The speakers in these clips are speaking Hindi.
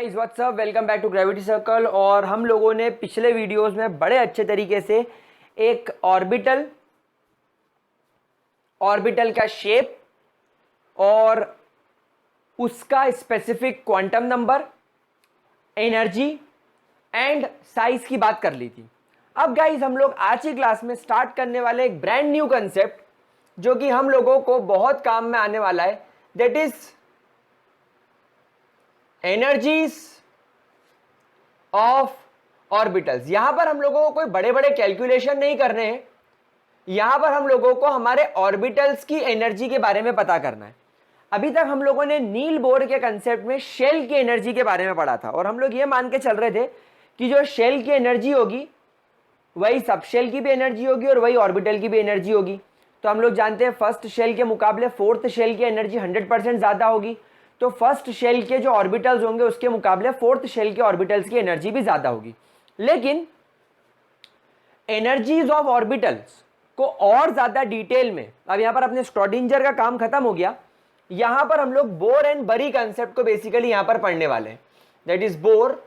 Guys what's up, welcome back to Gravity Circle. और हम लोगों ने पिछले वीडियोस में बड़े अच्छे तरीके से एक ऑर्बिटल का शेप और उसका specific quantum number, energy and size की बात कर ली थी। अब गाइस हम लोग आज की क्लास में स्टार्ट करने वाले एक ब्रांड न्यू कंसेप्ट जो कि हम लोगों को बहुत काम में आने वाला है, that is energies of orbitals. यहां पर हम लोगों को कोई बड़े बड़े कैलकुलेशन नहीं करने हैं, यहां पर हम लोगों को हमारे ऑर्बिटल्स की एनर्जी के बारे में पता करना है। अभी तक हम लोगों ने नील बोर के कंसेप्ट में शेल की एनर्जी के बारे में पढ़ा था और हम लोग ये मान के चल रहे थे कि जो शेल की एनर्जी होगी वही सब शेल की भी एनर्जी होगी और वही ऑर्बिटल की भी एनर्जी होगी। तो हम लोग जानते हैं फर्स्ट शेल के मुकाबले फोर्थ शेल की एनर्जी 100% ज्यादा होगी, तो फर्स्ट शेल के जो ऑर्बिटल्स होंगे उसके मुकाबले फोर्थ शेल के ऑर्बिटल्स की एनर्जी भी ज्यादा होगी। लेकिन एनर्जीज ऑफ ऑर्बिटल्स को और ज्यादा डिटेल में, अब यहां पर अपने श्रोडिंगर का काम खत्म हो गया, यहां पर हम लोग बोर एंड बरी कंसेप्ट को बेसिकली यहां पर पढ़ने वाले हैं, दैट इज बोर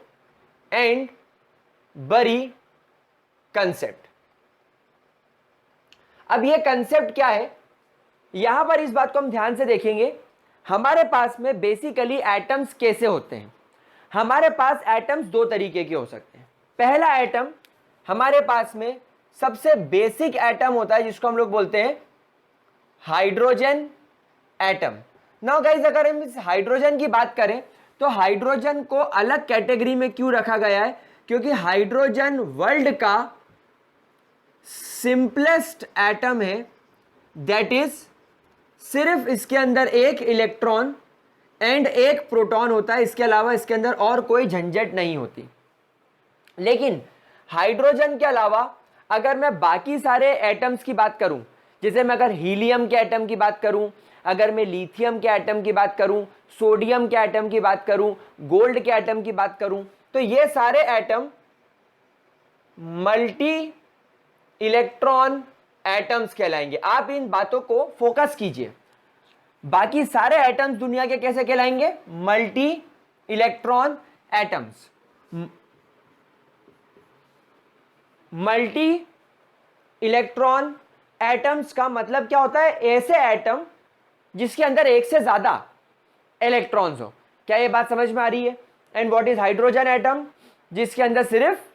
एंड बरी कंसेप्ट। अब ये कंसेप्ट क्या है, यहां पर इस बात को हम ध्यान से देखेंगे। हमारे पास में बेसिकली एटम्स कैसे होते हैं। हमारे पास एटम्स दो तरीके के हो सकते हैं। पहला एटम हमारे पास में सबसे बेसिक एटम होता है जिसको हम लोग बोलते हैं हाइड्रोजन एटम। नाउ गाइस अगर हम इस हाइड्रोजन की बात करें तो हाइड्रोजन को अलग कैटेगरी में क्यों रखा गया है, क्योंकि हाइड्रोजन वर्ल्ड का सिंपलेस्ट एटम है, दैट इज सिर्फ इसके अंदर एक इलेक्ट्रॉन एंड एक प्रोटॉन होता है, इसके अलावा इसके अंदर और कोई झंझट नहीं होती। लेकिन हाइड्रोजन के अलावा अगर मैं बाकी सारे एटम्स की बात करूं, जैसे मैं अगर हीलियम के एटम की बात करूं, अगर मैं लिथियम के एटम की बात करूं, सोडियम के एटम की बात करूं, गोल्ड के एटम की बात करूं, तो ये सारे एटम मल्टी इलेक्ट्रॉन एटम्स कहलाएंगे। आप इन बातों को फोकस कीजिए। बाकी सारे एटम्स दुनिया के कैसे कहलाएंगे, multi electron atoms. Multi electron atoms का मतलब क्या होता है, ऐसे एटम जिसके अंदर एक से ज्यादा इलेक्ट्रॉन्स हो। क्या ये बात समझ में आ रही है। And what is hydrogen atom, जिसके अंदर सिर्फ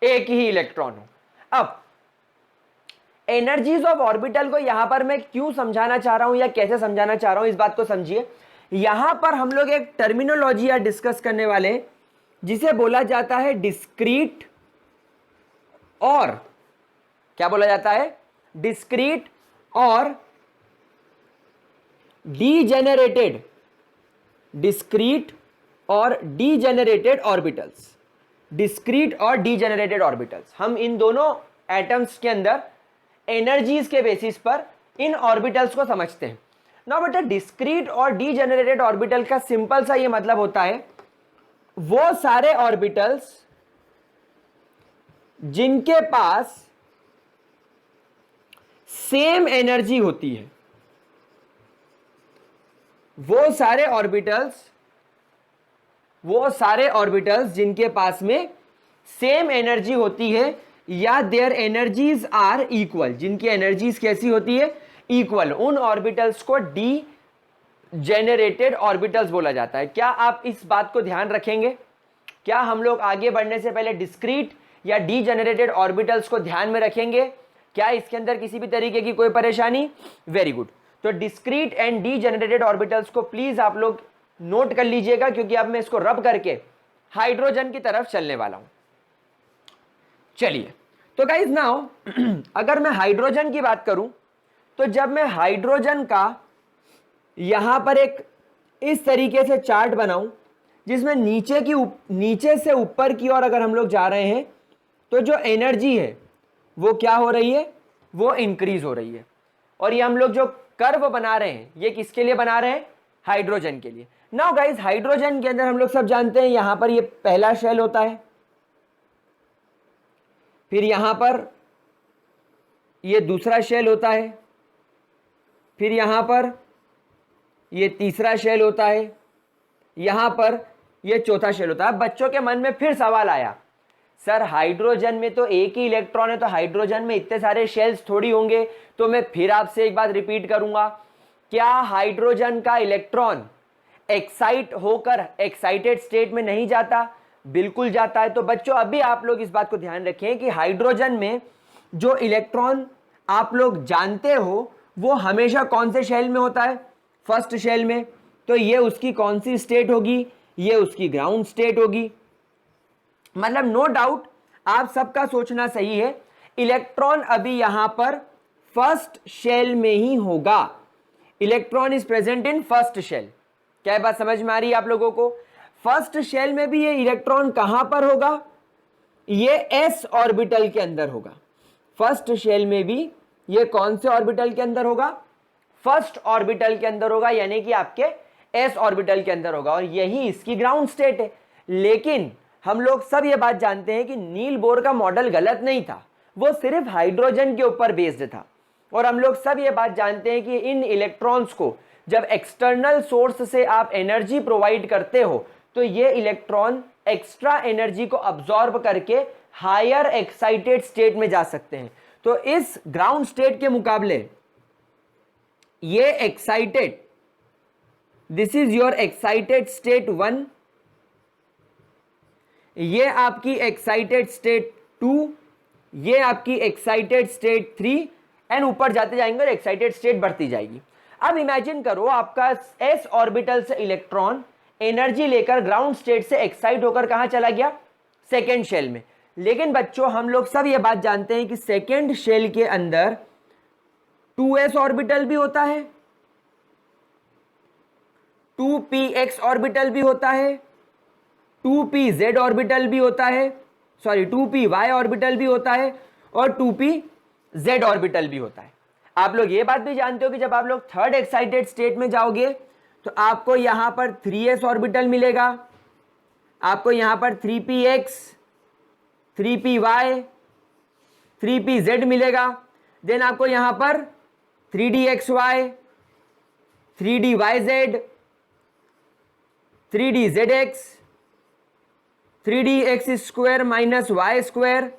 एक ही इलेक्ट्रॉन हो। अब एनर्जीज ऑफ ऑर्बिटल को यहां पर मैं क्यों समझाना चाह रहा हूं या कैसे समझाना चाह रहा हूं, इस बात को समझिए। यहां पर हम लोग एक टर्मिनोलॉजी या डिस्कस करने वाले हैं जिसे बोला जाता है डिस्क्रीट, और क्या बोला जाता है, डिस्क्रीट और डीजेनरेटेड, डिस्क्रीट और डीजेनरेटेड ऑर्बिटल्स। डिस्क्रीट और डीजेनरेटेड ऑर्बिटल्स, हम इन दोनों एटम्स के अंदर एनर्जीज के बेसिस पर इन ऑर्बिटल्स को समझते हैं। नाउ बेटा डिस्क्रीट और डीजेनरेटेड ऑर्बिटल का सिंपल सा ये मतलब होता है वो सारे ऑर्बिटल्स जिनके पास सेम एनर्जी होती है, वो सारे ऑर्बिटल्स जिनके पास में सेम एनर्जी होती है या देयर एनर्जीज आर इक्वल, जिनकी एनर्जीज कैसी होती है, इक्वल, उन ऑर्बिटल्स को डी जेनरेटेड ऑर्बिटल्स बोला जाता है। क्या आप इस बात को ध्यान रखेंगे। क्या हम लोग आगे बढ़ने से पहले डिस्क्रीट या डी जेनरेटेड ऑर्बिटल्स को ध्यान में रखेंगे। क्या इसके अंदर किसी भी तरीके की कोई परेशानी, वेरी गुड। तो discrete and D generated orbitals को प्लीज आप लोग नोट कर लीजिएगा, क्योंकि अब मैं इसको रब करके हाइड्रोजन की तरफ चलने वाला हूं। चलिए तो गाइज नाउ अगर मैं हाइड्रोजन की बात करूं तो जब मैं हाइड्रोजन का यहां पर एक इस तरीके से चार्ट बनाऊं जिसमें नीचे से ऊपर की ओर अगर हम लोग जा रहे हैं तो जो एनर्जी है वो क्या हो रही है, वो इंक्रीज हो रही है। और ये हम लोग जो कर्व बना रहे हैं ये किसके लिए बना रहे हैं, हाइड्रोजन के लिए। नाउ गाइज हाइड्रोजन के अंदर हम लोग सब जानते हैं यहां पर ये पहला शेल होता है, फिर यहां पर ये दूसरा शेल होता है, फिर यहां पर ये तीसरा शेल होता है, यहां पर ये चौथा शेल होता है। बच्चों के मन में फिर सवाल आया, सर हाइड्रोजन में तो एक ही इलेक्ट्रॉन है, तो हाइड्रोजन में इतने सारे शेल्स थोड़ी होंगे। तो मैं फिर आपसे एक बात रिपीट करूंगा, क्या हाइड्रोजन का इलेक्ट्रॉन एक्साइट होकर एक्साइटेड स्टेट में नहीं जाता? बिल्कुल जाता है। तो बच्चों अभी आप लोग इस बात को ध्यान रखें कि हाइड्रोजन में जो इलेक्ट्रॉन आप लोग जानते हो वो हमेशा कौन से शेल में होता है? फर्स्ट शेल में। तो ये उसकी कौन सी स्टेट होगी? ये उसकी ग्राउंड स्टेट होगी। मतलब नो डाउट आप सबका सोचना सही है, इलेक्ट्रॉन अभी यहां पर फर्स्ट शेल में ही होगा। Electron is present in first shell. क्या बात समझ में आ रही है आप लोगों को? फर्स्ट शेल में भी ये इलेक्ट्रॉन कहां पर होगा? ये s ऑर्बिटल के अंदर होगा। फर्स्ट शेल में भी ये कौन से ऑर्बिटल के अंदर होगा? फर्स्ट ऑर्बिटल के अंदर होगा, यानी कि आपके s ऑर्बिटल के अंदर होगा, और यही इसकी ग्राउंड स्टेट है। लेकिन हम लोग सब ये बात जानते हैं कि नील बोर का मॉडल गलत नहीं था, वो सिर्फ हाइड्रोजन के ऊपर बेस्ड था। और हम लोग सब ये बात जानते हैं कि इन इलेक्ट्रॉन्स को जब एक्सटर्नल सोर्स से आप एनर्जी प्रोवाइड करते हो तो ये इलेक्ट्रॉन एक्स्ट्रा एनर्जी को अब्सॉर्ब करके हायर एक्साइटेड स्टेट में जा सकते हैं। तो इस ग्राउंड स्टेट के मुकाबले ये excited, this is your excited state 1, ये आपकी एक्साइटेड स्टेट 2, ये आपकी एक्साइटेड स्टेट 3, एंड ऊपर जाते जाएंगे और एक्साइटेड स्टेट बढ़ती जाएगी। अब इमेजिन करो आपका s ऑर्बिटल से इलेक्ट्रॉन एनर्जी लेकर ग्राउंड स्टेट से एक्साइट होकर कहां चला गया? सेकेंड शेल में। लेकिन बच्चों हम लोग सब ये बात जानते हैं कि सेकेंड शेल के अंदर 2s ऑर्बिटल भी होता है, 2px ऑर्बिटल भी होता है, 2pz ऑर्बिटल भी होता है, सॉरी 2py ऑर्बिटल भी होता है, और 2pz ऑर्बिटल भी होता है। आप लोग ये बात भी जानते हो कि जब आप लोग थर्ड एक्साइटेड स्टेट में जाओगे तो आपको यहां पर 3s ऑर्बिटल मिलेगा, आपको यहां पर 3px, 3py, 3pz मिलेगा। देन आपको यहां पर 3dxy, 3dyz, 3dzx, 3dx square minus y square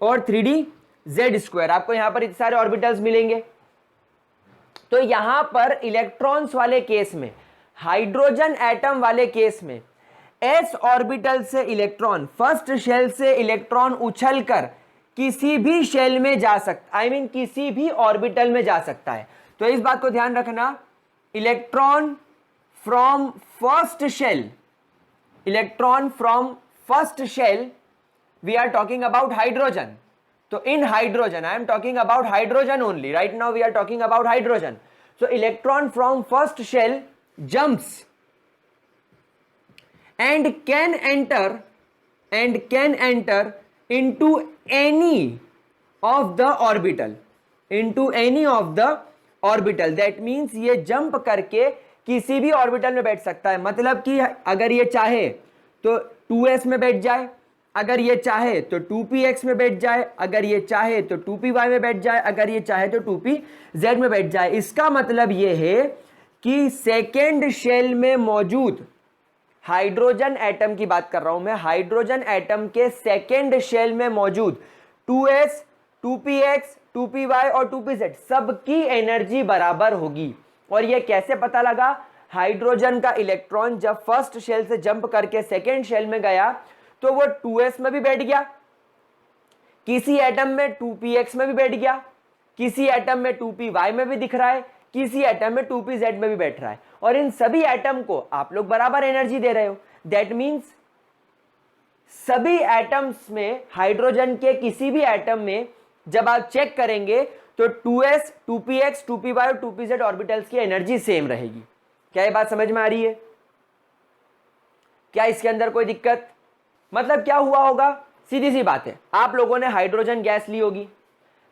और 3dz स्क्वायर, आपको यहां पर इतने सारे ऑर्बिटल्स मिलेंगे। तो यहां पर इलेक्ट्रॉन्स वाले केस में, हाइड्रोजन एटम वाले केस में, s ऑर्बिटल से इलेक्ट्रॉन, फर्स्ट शेल से इलेक्ट्रॉन उछलकर किसी भी शेल में जा सकता, आई मीन किसी भी ऑर्बिटल में जा सकता है। तो इस बात को ध्यान रखना, electron from first shell, electron from first shell, we are talking about hydrogen. So in hydrogen, I am talking about hydrogen only. Right now we are talking about hydrogen. So electron from first shell jumps and can enter into any of the orbital. Into any of the orbital. That means ये jump करके किसी भी ऑर्बिटल में बैठ सकता है। मतलब कि अगर ये चाहे तो 2s में बैठ जाए, अगर ये चाहे तो 2px में बैठ जाए, अगर ये चाहे तो 2py में बैठ जाए, अगर ये चाहे तो 2pz में बैठ जाए। इसका मतलब ये है कि सेकेंड शेल में मौजूद हाइड्रोजन एटम की बात कर रहा हूं मैं, हाइड्रोजन एटम के सेकेंड शेल में मौजूद 2s, 2px, 2py और 2pz सबकी एनर्जी बराबर होगी। और ये कैसे पता लगा? हाइड्रोजन का इलेक्ट्रॉन जब फर्स्ट शेल से जंप करके सेकेंड शेल में गया तो वो 2s में भी बैठ गया, किसी एटम में 2px में भी बैठ गया, किसी एटम में 2py में भी दिख रहा है, किसी एटम में 2pz में भी बैठ रहा है, और इन सभी एटम को आप लोग बराबर एनर्जी दे रहे हो। दैट मीन्स सभी एटम्स में, हाइड्रोजन के किसी भी एटम में जब आप चेक करेंगे तो 2s, 2px, 2py और 2pz ऑर्बिटल्स की एनर्जी सेम रहेगी। क्या ये बात समझ में आ रही है? क्या इसके अंदर कोई दिक्कत? मतलब क्या हुआ होगा? सीधी सी बात है, आप लोगों ने हाइड्रोजन गैस ली होगी,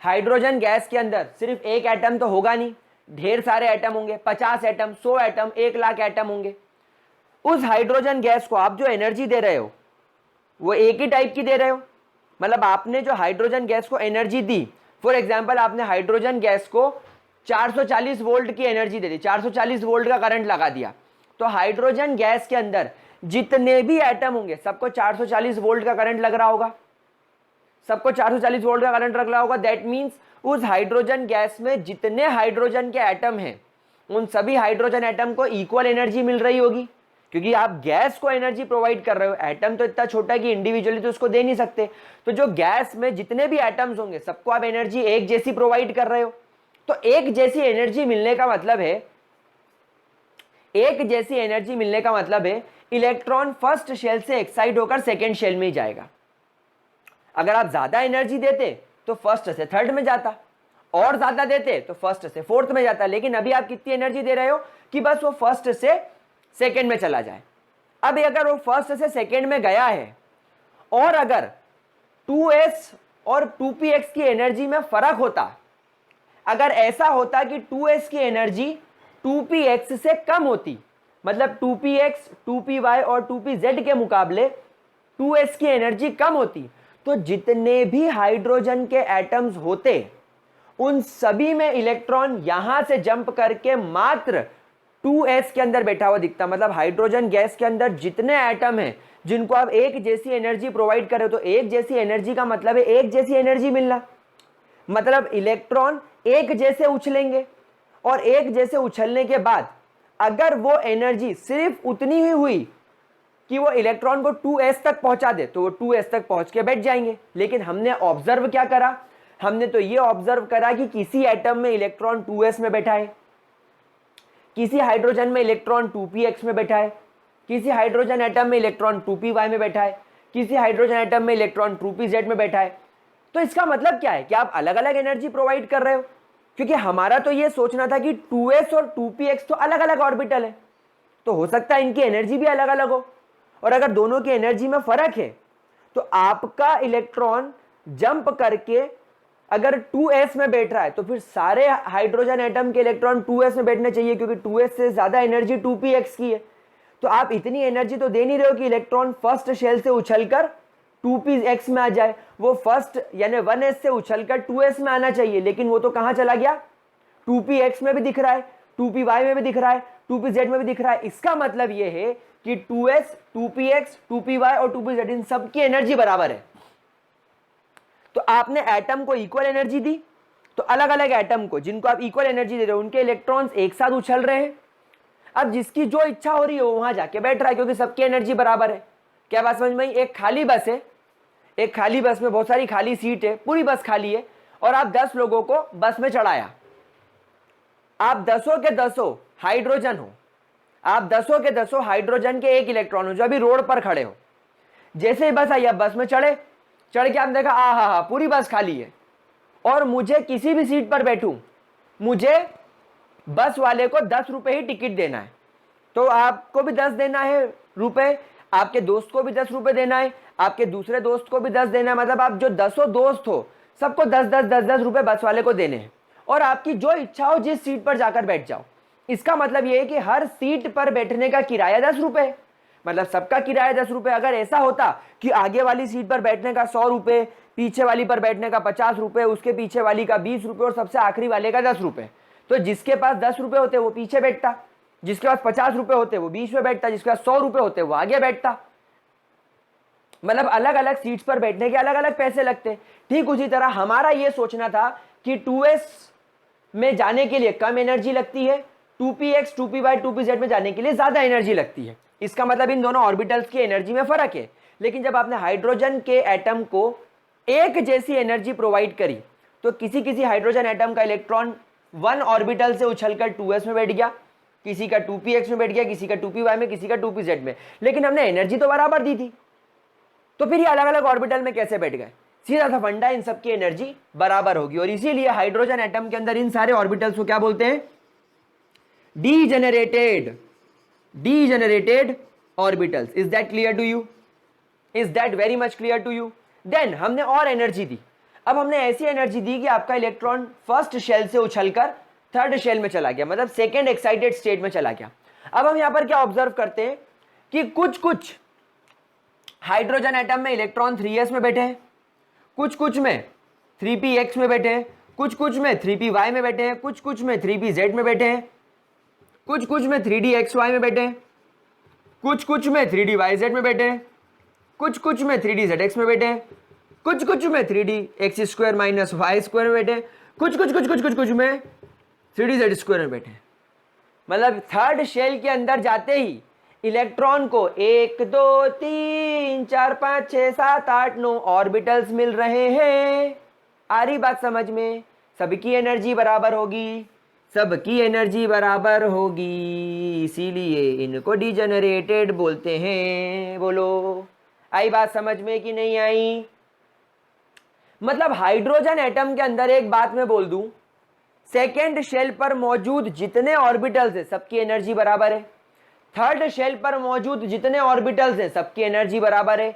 हाइड्रोजन गैस के अंदर सिर्फ एक एटम तो होगा नहीं, ढेर सारे एटम होंगे, 50 एटम, 100 एटम, 1 लाख एटम होंगे। उस हाइड्रोजन गैस को आप जो एनर्जी दे रहे हो वो एक ही टाइप की दे रहे हो। मतलब आपने जो हाइड्रोजन गैस को एनर्जी दी, फॉर एग्जाम्पल आपने हाइड्रोजन गैस को 440 वोल्ट की एनर्जी दे दी, 440 वोल्ट का करंट लगा दिया, तो हाइड्रोजन गैस के अंदर जितने भी एटम होंगे सबको 440 वोल्ट का करंट लग रहा होगा, सबको 440 वोल्ट का करंट लग रहा होगा। दैट मीन्स उस हाइड्रोजन गैस में जितने हाइड्रोजन के एटम हैं उन सभी हाइड्रोजन एटम को इक्वल एनर्जी मिल रही होगी, क्योंकि आप गैस को एनर्जी प्रोवाइड कर रहे हो। एटम तो इतना छोटा है कि इंडिविजुअली तो उसको दे नहीं सकते, तो जो गैस में जितने भी एटम्स होंगे सबको आप एनर्जी एक जैसी प्रोवाइड कर रहे हो। तो एक जैसी एनर्जी मिलने का मतलब है, एक जैसी एनर्जी मिलने का मतलब है इलेक्ट्रॉन फर्स्ट शेल से एक्साइट होकर सेकेंड शेल में ही जाएगा। अगर आप ज्यादा एनर्जी देते तो फर्स्ट से थर्ड में जाता, और ज्यादा देते तो फर्स्ट से फोर्थ में जाता, लेकिन अभी आप कितनी एनर्जी दे रहे हो कि बस वो फर्स्ट से सेकेंड में चला जाए। अब अगर वो फर्स्ट से सेकेंड में गया है और अगर 2s और 2px की एनर्जी में फर्क होता, अगर ऐसा होता कि 2s की एनर्जी 2px से कम होती, मतलब 2px 2py और 2pz के मुकाबले 2s की एनर्जी कम होती, तो जितने भी हाइड्रोजन के एटम्स होते उन सभी में इलेक्ट्रॉन यहां से जंप करके मात्र 2s के अंदर बैठा हुआ दिखता। मतलब हाइड्रोजन गैस के अंदर जितने एटम हैं जिनको आप एक जैसी एनर्जी प्रोवाइड कर रहे हो, तो एक जैसी एनर्जी का मतलब है एक जैसी एनर्जी मिलना, मतलब इलेक्ट्रॉन एक जैसे उछलेंगे, और एक जैसे उछलने के बाद अगर वो एनर्जी सिर्फ उतनी ही हुई कि वो इलेक्ट्रॉन को 2s तक पहुंचा दे तो वो 2s तक पहुंच के बैठ जाएंगे। लेकिन हमने ऑब्जर्व क्या करा, हमने तो ये ऑब्जर्व करा कि किसी एटम में इलेक्ट्रॉन 2s में बैठा है, किसी हाइड्रोजन में इलेक्ट्रॉन 2px में बैठा है, किसी हाइड्रोजन एटम में इलेक्ट्रॉन 2py में बैठा है, किसी हाइड्रोजन एटम में इलेक्ट्रॉन 2pz में बैठा है। तो इसका मतलब क्या है कि आप अलग अलग एनर्जी प्रोवाइड कर रहे हो, क्योंकि हमारा तो ये सोचना था कि 2s और 2px तो अलग अलग ऑर्बिटल है, तो हो सकता है इनकी एनर्जी भी अलग अलग हो, और अगर दोनों की एनर्जी में फर्क है तो आपका इलेक्ट्रॉन जंप करके अगर 2s में बैठ रहा है तो फिर सारे हाइड्रोजन एटम के इलेक्ट्रॉन 2s में बैठने चाहिए, क्योंकि 2s से ज्यादा एनर्जी 2px की है। तो आप इतनी एनर्जी तो दे नहीं रहे हो कि इलेक्ट्रॉन फर्स्ट शेल से उछलकर 2px में आ जाए, वो फर्स्ट यानी 1s से उछलकर 2s में आना चाहिए, लेकिन वो तो कहां चला गया, 2px में भी दिख रहा है, 2py में भी दिख रहा है, 2pz में भी दिख रहा है। इसका मतलब यह है कि 2s 2px 2py और 2pz इन सबकी एनर्जी बराबर है। तो आपने एटम को इक्वल एनर्जी दी, तो अलग अलग एटम को जिनको आप इक्वल एनर्जी दे रहे हो उनके इलेक्ट्रॉन्स एक साथ उछल रहे हैं। अब जिसकी जो इच्छा हो रही है वो वहां जाके बैठ रहा है, क्योंकि सबकी एनर्जी बराबर है। क्या बात समझ में आई? एक खाली बस है, एक खाली बस में बहुत सारी खाली सीट है, पूरी बस खाली है, और आप 10 लोगों को बस में चढ़ाया। आप 10 के 10 हाइड्रोजन हो, आप 10 के 10 हाइड्रोजन के एक इलेक्ट्रॉन हो जो अभी रोड पर खड़े हो। जैसे ही बस आई, आप बस में चढ़े, चढ़ के आपने देखा हा पूरी बस खाली है, और मुझे किसी भी सीट पर बैठूं, मुझे बस वाले को 10 रुपए ही टिकट देना है, तो आपको भी 10 देना है रुपए, आपके दोस्त को भी 10 रुपए देना है, आपके दूसरे दोस्त को भी 10 देना है, मतलब आप जो 10 दोस्त हो सबको 10 रुपए बस वाले को देने हैं, और आपकी जो इच्छा हो जिस सीट पर जाकर बैठ जाओ। इसका मतलब यह है कि हर सीट पर बैठने का किराया 10 रुपए, मतलब सबका किराया 10 रुपए। अगर ऐसा होता कि आगे वाली सीट पर बैठने का 100 रुपए, पीछे वाली पर बैठने का 50 रुपए, उसके पीछे वाली का 20 रुपए और सबसे आखिरी वाले का 10 रुपए, तो जिसके पास 10 रुपए होते वो पीछे बैठता, जिसके पास 50 रुपए होते वो बीच में बैठता, जिसके पास 100 रुपए होते वो आगे बैठता। मतलब अलग अलग सीट्स पर बैठने के अलग अलग पैसे लगते। ठीक उसी तरह हमारा यह सोचना था कि 2s में जाने के लिए कम एनर्जी लगती है, 2px 2py 2pz में जाने के लिए ज्यादा एनर्जी लगती है। इसका मतलब इन दोनों ऑर्बिटल्स की एनर्जी में फर्क है। लेकिन जब आपने हाइड्रोजन के एटम को एक जैसी एनर्जी प्रोवाइड करी, तो किसी किसी हाइड्रोजन एटम का इलेक्ट्रॉन 1 ऑर्बिटल से उछलकर 2s में बैठ गया, किसी का 2px में बैठ गया, किसी का 2py में, किसी का 2pz में, लेकिन हमने एनर्जी तो बराबर दी थी, तो फिर ये अलग अलग ऑर्बिटल में कैसे बैठ गए? सीधा सा फंडा, इन सबकी एनर्जी बराबर होगी, और इसीलिए हाइड्रोजन एटम के अंदर इन सारे ऑर्बिटल्स को क्या बोलते हैं? Degenerated orbitals. Is that clear to you? Is that very much clear to you? Then हमने और एनर्जी दी। अब हमने ऐसी एनर्जी दी कि आपका इलेक्ट्रॉन फर्स्ट शेल से उछलकर थर्ड शेल में चला गया, मतलब सेकेंड एक्साइटेड स्टेट में चला गया। अब हम यहां पर क्या ऑब्जर्व करते हैं कि कुछ हाइड्रोजन एटम में इलेक्ट्रॉन 3s में बैठे हैं, कुछ में 3px में बैठे हैं, कुछ में 3py में बैठे हैं, कुछ में 3pz में बैठे हैं, कुछ में 3dxy में बैठे हैं, कुछ कुछ में 3D YZ में बैठे हैं, कुछ कुछ में 3D ZX में बैठे हैं, कुछ कुछ में 3D x² - y² में बैठे हैं, कुछ कुछ कुछ कुछ कुछ कुछ में 3D Z² में बैठे हैं। मतलब थर्ड शेल के अंदर जाते ही इलेक्ट्रॉन को 1 2 3 4 5 6 7 8 9 ऑर्बिटल्स मिल रहे हैं। आ रही बात समझ में? सबकी एनर्जी बराबर होगी, सबकी एनर्जी बराबर होगी, इसीलिए इनको डिजेनरेटेड बोलते हैं। बोलो, आई बात समझ में कि नहीं आई? मतलब हाइड्रोजन एटम के अंदर एक बात मैं बोल दूं, सेकेंड शेल पर मौजूद जितने ऑर्बिटल्स हैं सबकी एनर्जी बराबर है, थर्ड शेल पर मौजूद जितने ऑर्बिटल्स हैं सबकी एनर्जी बराबर है,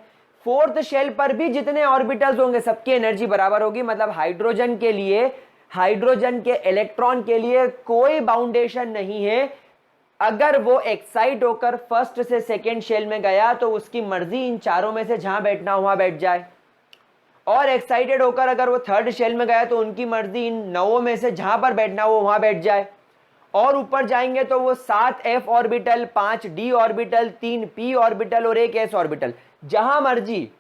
फोर्थ शेल पर भी जितने ऑर्बिटल्स होंगे सबकी एनर्जी बराबर होगी। मतलब हाइड्रोजन के लिए, हाइड्रोजन के इलेक्ट्रॉन के लिए कोई बाउंडेशन नहीं है। अगर वो एक्साइट होकर फर्स्ट से सेकेंड शेल में गया तो उसकी मर्जी इन चारों में से जहां बैठना वहां बैठ जाए, और एक्साइटेड होकर अगर वो थर्ड शेल में गया तो उनकी मर्जी इन 9 में से जहां पर बैठना वो वहां बैठ जाए। और ऊपर जाएंगे तो वो 7 f orbital, 5 d orbital, 3 p orbital और 1 s ऑर्बिटल, जहां मर्जी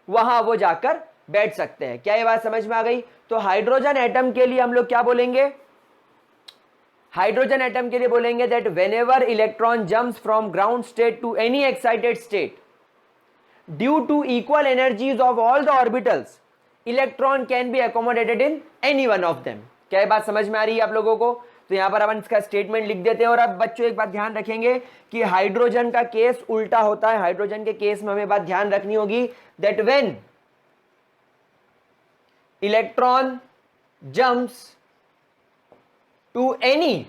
वहां वो जाकर बैठ सकते हैं। क्या ये बात समझ में आ गई? तो हाइड्रोजन एटम के लिए हम लोग क्या बोलेंगे? हाइड्रोजन एटम के लिए बोलेंगे that whenever electron jumps from ground state to any excited state due to equal energies of all the orbitals, electron can be accommodated in any one of them. क्या ये बात समझ में आ रही है आप लोगों को? तो यहां पर अपन इसका स्टेटमेंट लिख देते हैं। और अब बच्चों एक बात ध्यान रखेंगे कि हाइड्रोजन का केस उल्टा होता है। हाइड्रोजन के केस में हमें बात ध्यान रखनी होगी that when electron jumps to any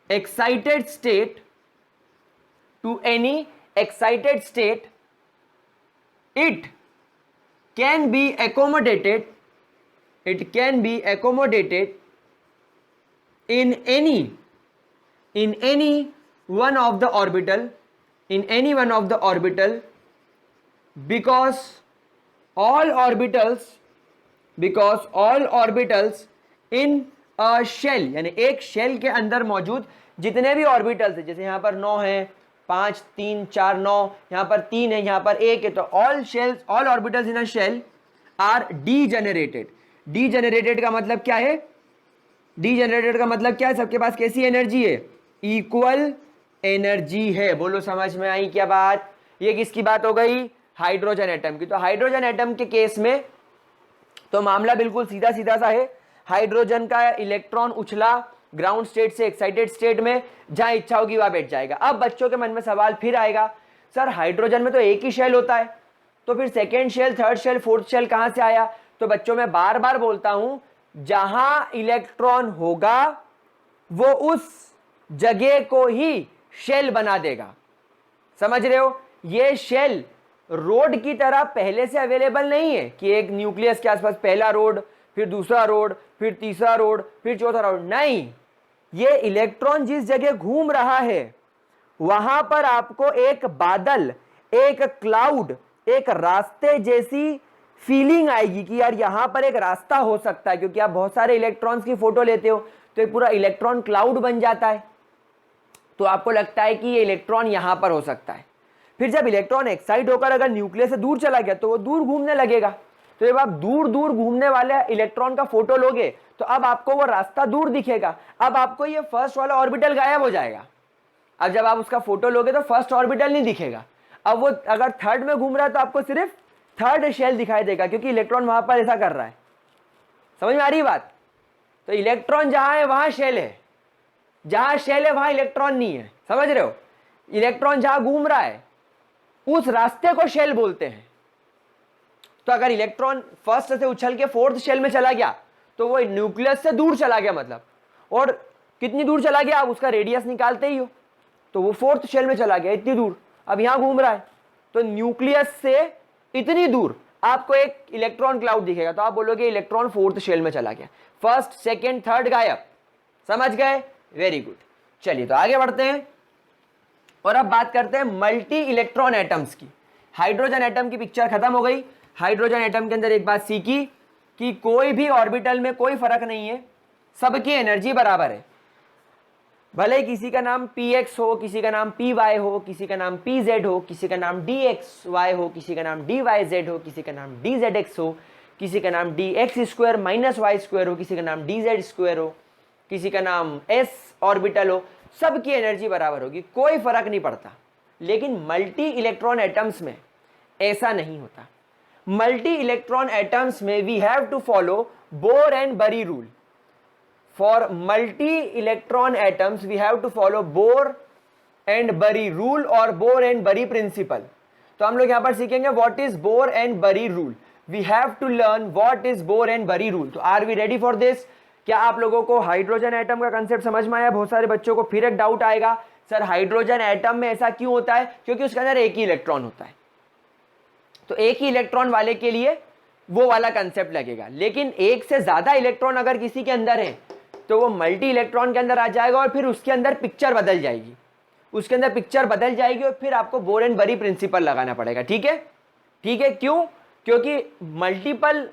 excited state, to any excited state, it can be accommodated, it can be accommodated in any one of the orbital, in any one of the orbital, because all orbitals in a shell, यानी एक शेल के अंदर मौजूद जितने भी ऑर्बिटल्स है, जैसे यहां पर 9 है, 5 3 4 9, यहां पर 3 है, यहां पर 1 है, तो all orbitals in a shell are degenerated. Degenerated का मतलब क्या है? डीजेनरेटेड का मतलब क्या है? सबके पास कैसी एनर्जी है? इक्वल एनर्जी है। बोलो, समझ में आई क्या बात? ये किसकी बात हो गई? हाइड्रोजन एटम की। तो हाइड्रोजन एटम के केस में तो मामला बिल्कुल सीधा सीधा सा है। हाइड्रोजन का इलेक्ट्रॉन उछला ग्राउंड स्टेट से एक्साइटेड स्टेट में, जहां इच्छा होगी वहां बैठ जाएगा। अब बच्चों के मन में सवाल फिर आएगा, सर हाइड्रोजन में तो एक ही शेल होता है, तो फिर second shell, third shell, fourth shell कहां से आया? तो बच्चों मैं बार बार बोलता हूं, जहां इलेक्ट्रॉन होगा वो उस जगह को ही शेल बना देगा। समझ रहे हो? ये शेल रोड की तरह पहले से अवेलेबल नहीं है कि एक न्यूक्लियस के आसपास पहला रोड, फिर दूसरा रोड, फिर तीसरा रोड, फिर चौथा रोड। नहीं, ये इलेक्ट्रॉन जिस जगह घूम रहा है वहां पर आपको एक बादल, एक क्लाउड, एक रास्ते जैसी फीलिंग आएगी कि यार यहां पर एक रास्ता हो सकता है, क्योंकि आप बहुत सारे इलेक्ट्रॉन्स की फोटो लेते हो तो एक पूरा इलेक्ट्रॉन क्लाउड बन जाता है, तो आपको लगता है कि ये इलेक्ट्रॉन यहां पर हो सकता है। फिर जब इलेक्ट्रॉन एक्साइट होकर अगर न्यूक्लियस से दूर चला गया तो वो दूर घूमने लगेगा। तो जब आप दूर दूर घूमने वाले इलेक्ट्रॉन का फोटो लोगे तो अब आपको वो रास्ता दूर दिखेगा। अब आपको ये फर्स्ट वाला ऑर्बिटल गायब हो जाएगा। अब जब आप उसका फोटो लोगे तो फर्स्ट ऑर्बिटल नहीं दिखेगा। अब वो अगर थर्ड में घूम रहा है तो आपको सिर्फ थर्ड शेल दिखाई देगा, क्योंकि इलेक्ट्रॉन वहां पर ऐसा कर रहा है। समझ में आ रही बात? तो इलेक्ट्रॉन जहां है वहां शेल है, जहां शेल है वहां इलेक्ट्रॉन नहीं है। समझ रहे हो? इलेक्ट्रॉन जहां घूम रहा है उस रास्ते को शेल बोलते हैं। तो अगर इलेक्ट्रॉन फर्स्ट से उछल के फोर्थ शेल में चला गया तो वो न्यूक्लियस से दूर चला गया, मतलब, और कितनी दूर चला गया आप उसका रेडियस निकालते ही हो, तो वो फोर्थ शेल में चला गया, इतनी दूर। अब यहां घूम रहा है तो न्यूक्लियस से इतनी दूर आपको एक इलेक्ट्रॉन क्लाउड दिखेगा, तो आप बोलोगे इलेक्ट्रॉन फोर्थ शेल में चला गया। फर्स्ट, सेकेंड, थर्ड गायब। समझ गए? Very good. चलिए तो आगे बढ़ते हैं और अब बात करते हैं मल्टी इलेक्ट्रॉन एटम्स की। हाइड्रोजन एटम की पिक्चर खत्म हो गई। हाइड्रोजन एटम के अंदर एक बात सीखी कि कोई भी ऑर्बिटल में कोई फर्क नहीं है, सबकी एनर्जी बराबर है। भले ही किसी का नाम px हो, किसी का नाम py हो, किसी का नाम pz हो, किसी का नाम dxy हो, किसी का नाम dyz हो, किसी का नाम dzx हो, किसी का नाम dx square minus y square हो, किसी का नाम dz स्क्वायर हो, किसी का नाम s ऑर्बिटल हो, सबकी एनर्जी बराबर होगी, कोई फर्क नहीं पड़ता। लेकिन मल्टी इलेक्ट्रॉन एटम्स में ऐसा नहीं होता। मल्टी इलेक्ट्रॉन एटम्स में we have to follow Bohr and Bury rule. For multi electron atoms we have to follow Bohr and Bury rule और बोर एंड बरी प्रिंसिपल। तो हम लोग यहां पर सीखेंगे what is Bohr and Bury rule. We have to learn what is Bohr and Bury rule. तो are we ready for this? क्या आप लोगों को हाइड्रोजन एटम का कंसेप्ट समझ में आया? बहुत सारे बच्चों को फिर एक डाउट आएगा, सर हाइड्रोजन एटम में ऐसा क्यों होता है? क्योंकि उसके अंदर एक ही इलेक्ट्रॉन होता है, तो एक ही इलेक्ट्रॉन वाले के लिए वो वाला कंसेप्ट लगेगा। लेकिन एक से ज्यादा इलेक्ट्रॉन अगर किसी के अंदर है तो वो मल्टी इलेक्ट्रॉन के अंदर आ जाएगा और फिर उसके अंदर पिक्चर बदल जाएगी, उसके अंदर पिक्चर बदल जाएगी और फिर आपको बोर एंड बरी प्रिंसिपल लगाना पड़ेगा। ठीक है, ठीक है। क्यों? क्योंकि मल्टीपल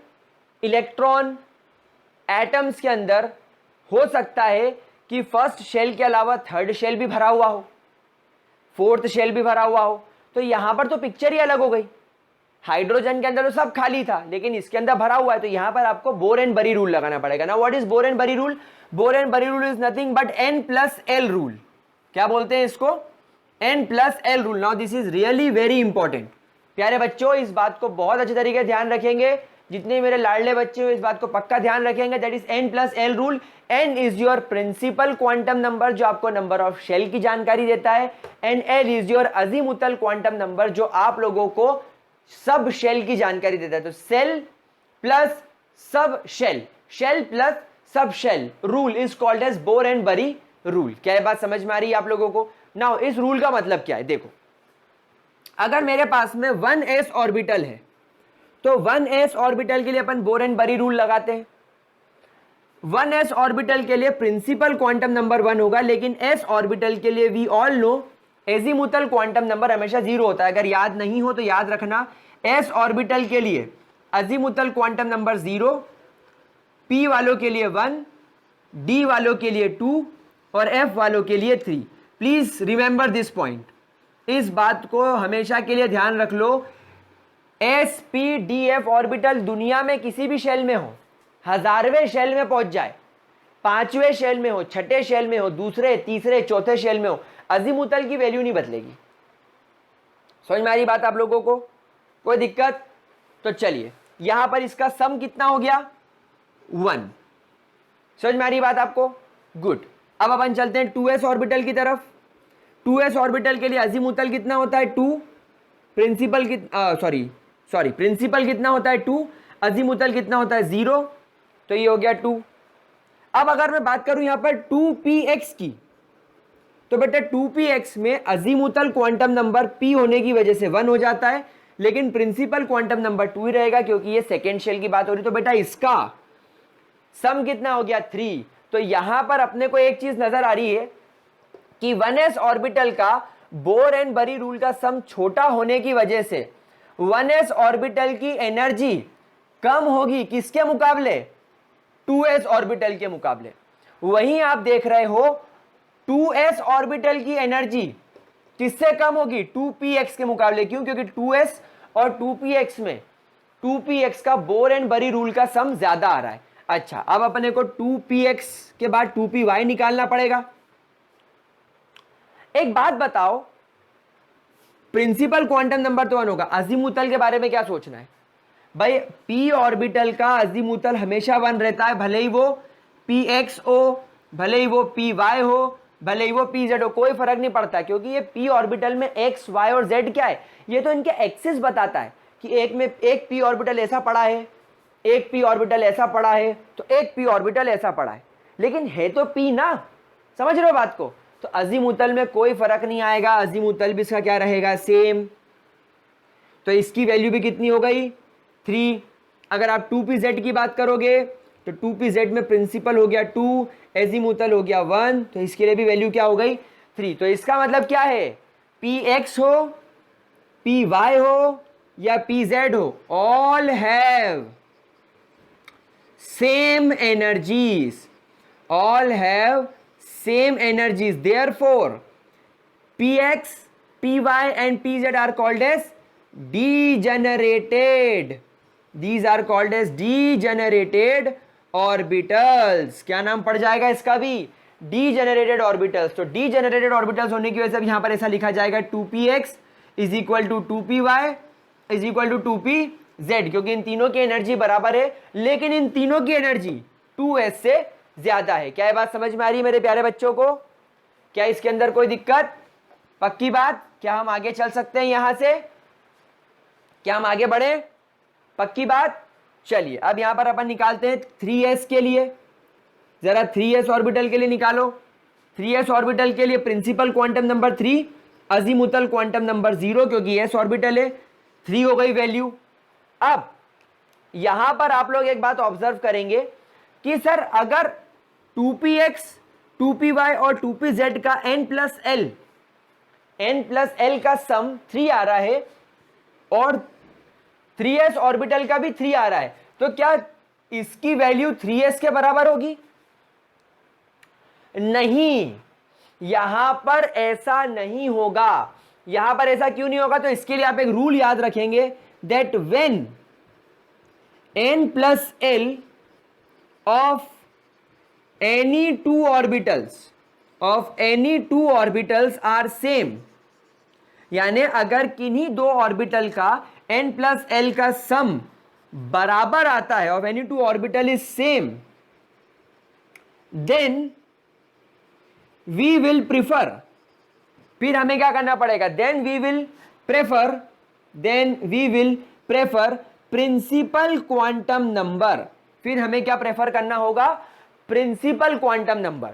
इलेक्ट्रॉन एटम्स के अंदर हो सकता है कि फर्स्ट शेल के अलावा थर्ड शेल भी भरा हुआ हो, फोर्थ शेल भी भरा हुआ हो, तो यहां पर तो पिक्चर ही अलग हो गई। हाइड्रोजन के अंदर तो सब खाली था, लेकिन इसके अंदर भरा हुआ है, तो यहां पर आपको बोर एंड बरी रूल लगाना पड़ेगा ना। What is Bohr and Bury rule? Bore and Bury rule is nothing but n+l rule. क्या बोलते हैं इसको? n+l rule. Now this is really very important. प्यारे बच्चों, इस बात को बहुत अच्छे तरीके से ध्यान रखेंगे, जितने मेरे लाडले बच्चे हो इस बात को पक्का ध्यान रखेंगे। That is n+l rule. n is your principal quantum number जो आपको नंबर ऑफ शेल की जानकारी देता है, and l is your azimuthal quantum number जो आप लोगों को सब शेल की जानकारी देता है। तो shell plus sub shell, shell plus sub shell rule is called as Bohr and Bury rule. क्या ये बात समझ में आ रही है आप लोगों को? नाउ इस रूल का मतलब क्या है? देखो, अगर मेरे पास में 1s ऑर्बिटल है तो 1s ऑर्बिटल के लिए अपन बोर एंड बरी रूल लगाते हैं। 1s ऑर्बिटल के लिए प्रिंसिपल क्वांटम नंबर 1 होगा, लेकिन s ऑर्बिटल के लिए we all know azimuthal quantum number हमेशा 0 होता है। अगर याद नहीं हो तो याद रखना, s ऑर्बिटल के लिए अजीमुथल क्वांटम नंबर 0, p वालों के लिए 1, d वालों के लिए 2 और f वालों के लिए 3। प्लीज रिमेंबर दिस पॉइंट, इस बात को हमेशा के लिए ध्यान रख लो। s p d f orbital दुनिया में किसी भी शेल में हो, 1000वें शेल में पहुंच जाए, 5वें शेल में हो, 6ठे शेल में हो, दूसरे, तीसरे, चौथे शेल में हो, अजीमुथल की वैल्यू नहीं बदलेगी। समझ में आ रही बात आप लोगों को? कोई दिक्कत? तो चलिए, यहां पर इसका सम कितना हो गया? 1। समझ में आ रही बात आपको? गुड। अब अपन चलते हैं 2s ऑर्बिटल की तरफ। 2s ऑर्बिटल के लिए अजीमुथल कितना होता है? 2। प्रिंसिपल प्रिंसिपल कितना होता है? 2। अजीमुथल कितना होता है? 0। तो ये हो गया 2। अब अगर मैं बात करूं यहां पर 2px की, तो बेटा 2px में अजीमुथल क्वांटम नंबर p होने की वजह से 1 हो जाता है, लेकिन प्रिंसिपल क्वांटम नंबर 2 ही रहेगा क्योंकि ये सेकेंड शेल की बात हो रही। तो बेटा इसका सम कितना हो गया? 3। तो यहां पर अपने को एक चीज नजर आ रही है कि 1s ऑर्बिटल का बोर एंड बरी रूल का सम छोटा होने की वजह से 1s ऑर्बिटल की एनर्जी कम होगी किसके मुकाबले? 2s ऑर्बिटल के मुकाबले। वहीं आप देख रहे हो 2s ऑर्बिटल की एनर्जी किससे कम होगी? 2px के मुकाबले। क्यों? क्योंकि 2s और 2px में 2px का बोर एंड बरी रूल का सम ज्यादा आ रहा है। अच्छा, अब अपने को 2px के बाद 2py निकालना पड़ेगा। एक बात बताओ, प्रिंसिपल क्वांटम नंबर तो 1 होगा, अजीमुथल के बारे में क्या सोचना है भाई? p ऑर्बिटल का अजीमुथल हमेशा 1 रहता है, भले ही वो px हो, भले ही वो py हो, भले ही वो pz हो, कोई फर्क नहीं पड़ता, क्योंकि ये p ऑर्बिटल में x, y और z क्या है? ये तो इनके एक्सिस बताता है कि एक में एक p ऑर्बिटल ऐसा पड़ा है, एक p ऑर्बिटल ऐसा पड़ा है, तो एक p ऑर्बिटल ऐसा पड़ा है, लेकिन है तो p ना। समझ रहे हो बात को? तो अजीमुथल में कोई फर्क नहीं आएगा, अजीमुथल भी इसका क्या रहेगा? सेम। तो इसकी वैल्यू भी कितनी हो गई? 3। अगर आप 2pz की बात करोगे तो 2pz में प्रिंसिपल हो गया 2, एजीमुथल हो गया 1, तो इसके लिए भी वैल्यू क्या हो गई? 3। तो इसका मतलब क्या है? px हो, py हो या pz हो, all have same energies, all have same energies, therefore px, py and pz are called as degenerated. These are called as degenerated orbitals. क्या नाम पड़ जाएगा इसका भी? degenerated orbitals. तो degenerated orbitals होने की वजह से अब यहां पर ऐसा लिखा जाएगा 2px is equal to 2py is equal to 2pz, क्योंकि इन तीनों की एनर्जी बराबर है, लेकिन इन तीनों की एनर्जी 2s से ज्यादा है. क्या ये बात समझ में आ रही है मेरे प्यारे बच्चों को? क्या इसके अंदर कोई दिक्कत? पक्की बात? क्या हम आगे चल सकते हैं यहां से? क्या हम आगे बढ़े? पक्की बात? चलिए अब यहां पर अपन निकालते हैं 3s के लिए. जरा 3s ऑर्बिटल के लिए निकालो. 3s ऑर्बिटल के लिए principal quantum number 3, azimuthal quantum number 0, क्योंकि s ऑर्बिटल है. 3 हो गई वैल्यू. अब यहां पर आप लोग एक बात ऑब्जर्व करेंगे कि सर अगर 2px, 2py और 2pz का n प्लस l का सम 3 आ रहा है और 3s ऑर्बिटल का भी 3 आ रहा है, तो क्या इसकी वैल्यू 3s के बराबर होगी? नहीं, यहां पर ऐसा नहीं होगा. यहां पर ऐसा क्यों नहीं होगा? तो इसके लिए आप एक रूल याद रखेंगे, that when n plus l of any two orbitals are same, यानी अगर किन्हीं दो ऑर्बिटल का n प्लस l का सम बराबर आता है, of any two orbital is same, then we will prefer, फिर हमें क्या करना पड़ेगा? Then we will prefer principal quantum number. फिर हमें क्या प्रेफर करना होगा? Principal quantum number.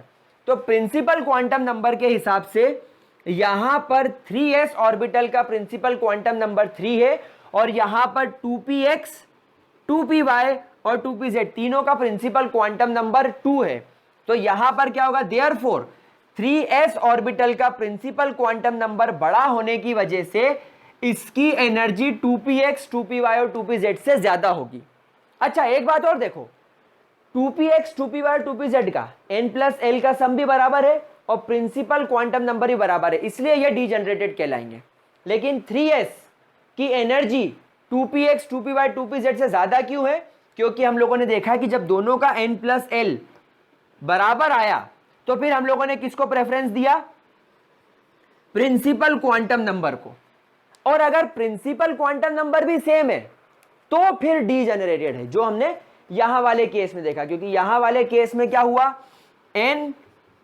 तो प्रिंसिपल क्वांटम नंबर के हिसाब से यहां पर 3s ऑर्बिटल का प्रिंसिपल क्वांटम नंबर 3 है, और यहां पर 2px, 2py और 2pz तीनों का प्रिंसिपल क्वांटम नंबर 2 है. तो यहां पर क्या होगा? देयरफॉर 3s ऑर्बिटल का प्रिंसिपल क्वांटम नंबर बड़ा होने की वजह से इसकी एनर्जी 2px, 2py और 2pz से ज्यादा होगी. अच्छा एक बात और देखो, 2px, 2py और 2pz का n प्लस l का सम भी बराबर है और प्रिंसिपल क्वांटम नंबर भी बराबर है, इसलिए ये डीजनरेटेड कहलाएंगे. लेकिन 3s की एनर्जी 2px, 2py, 2pz से ज्यादा क्यों है? क्योंकि हम लोगों ने देखा कि जब दोनों का n प्लस l बराबर आया तो फिर हम लोगों ने किसको प्रेफरेंस दिया? प्रिंसिपल क्वांटम नंबर को. और अगर प्रिंसिपल क्वांटम नंबर भी सेम है तो फिर डीजनरेटेड है, जो हमने यहां वाले केस में देखा. क्योंकि यहां वाले केस में क्या हुआ? n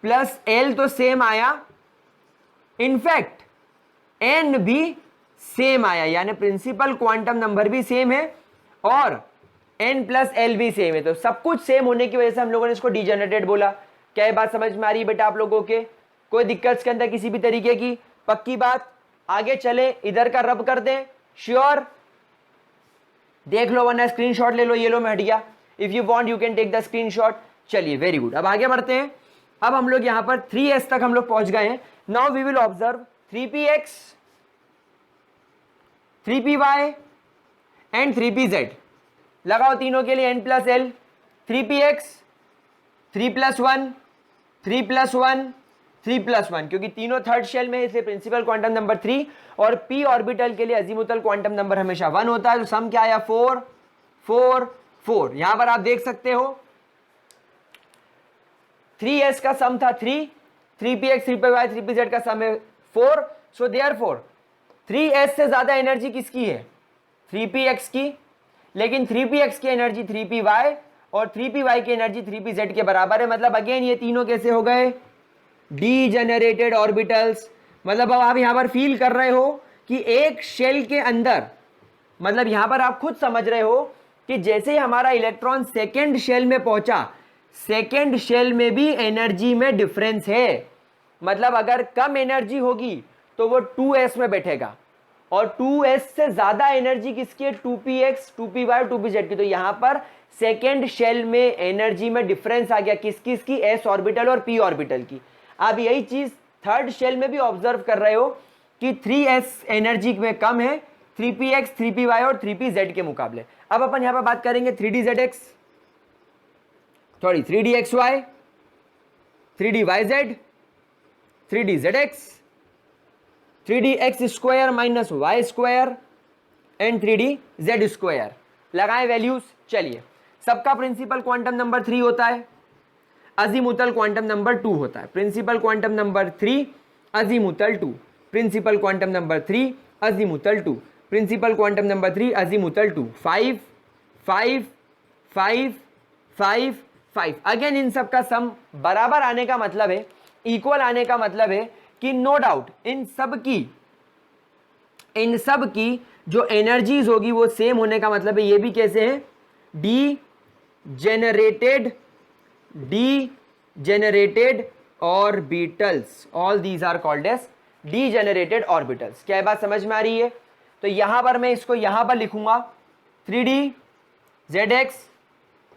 प्लस l तो सेम आया, इनफैक्ट n भी सेम आया, यानी प्रिंसिपल क्वांटम नंबर भी सेम है और n प्लस l भी सेम है. तो सब कुछ सेम होने की वजह से हम लोगों ने इसको डीजनरेटेड बोला. क्या ये बात समझ में आ रही है बेटा आप लोगों के? कोई दिक्कत इसके अंदर किसी भी तरीके की? पक्की बात? आगे चले, इधर का रब कर दें. श्योर? देख लो वरना स्क्रीनशॉट ले लो. ये लो मैं हट गया. If you want you can take the screenshot. चलिए वेरी गुड. अब आगे बढ़ते हैं. अब हम लोग यहां पर 3s तक हम लोग पहुंच गए हैं. Now we will observe 3px, 3py and 3pz. लगाओ तीनों के लिए n plus l. 3px 3 plus 1, 3 plus 1, 3 plus 1, क्योंकि तीनों थर्ड शेल में, इसलिए प्रिंसिपल क्वांटम नंबर 3. और p ऑर्बिटल के लिए अजीमुथल क्वांटम नंबर हमेशा 1 होता है. तो सम क्या आया? 4 4 4. यहां पर आप देख सकते हो 3s का सम था 3, 3px, 3py, 3pz का सम है 4. सो देयरफॉर 3s से ज्यादा एनर्जी किसकी है? 3px की. लेकिन 3px की एनर्जी 3py और 3py की एनर्जी 3pz के बराबर है. मतलब अगेन ये तीनों कैसे हो गए? Degenerated orbitals. मतलब अब आप यहां पर फील कर रहे हो कि एक शेल के अंदर, मतलब यहां पर आप खुद समझ रहे हो कि जैसे ही हमारा इलेक्ट्रॉन सेकेंड शेल में पहुंचा, सेकेंड शेल में भी एनर्जी में डिफरेंस है. मतलब अगर कम एनर्जी होगी तो वो 2s में बैठेगा, और 2s से ज्यादा एनर्जी किसकी है? 2px, 2py और 2pz की. तो यहां पर सेकेंड शेल में एनर्जी में डिफरेंस आ गया. किसकी? इसकी s ऑर्बिटल और p ऑर्बिटल की. आप यही चीज थर्ड शेल में भी ऑब्जर्व कर रहे हो कि 3s एनर्जी में कम है 3px, 3py और 3pz के मुकाबले. अब अपन यहां पर बात करेंगे 3ddx, sorry 3dxy, 3d yz, 3d zx, 3d x square minus y square and 3d z square. लगाएं वैल्यूज। चलिए, सबका प्रिंसिपल क्वांटम नंबर 3 होता है, अजीमुथल क्वांटम नंबर 2 होता है। Principal quantum number 3 azimuthal 2, principal quantum number 3 azimuthal 2, principal quantum number 3 azimuthal 2। 5 5 5 5 5। Again इन सब का सम बराबर आने का मतलब है, इक्वल आने का मतलब है कि नो डाउट इन सब की जो एनर्जीज होगी वो सेम होने का मतलब है। ये भी कैसे है, degenerated orbitals, all these are called as degenerated orbitals. क्या ये बात समझ में आ रही है? तो यहां पर मैं इसको यहां पर लिखूंगा 3d zx,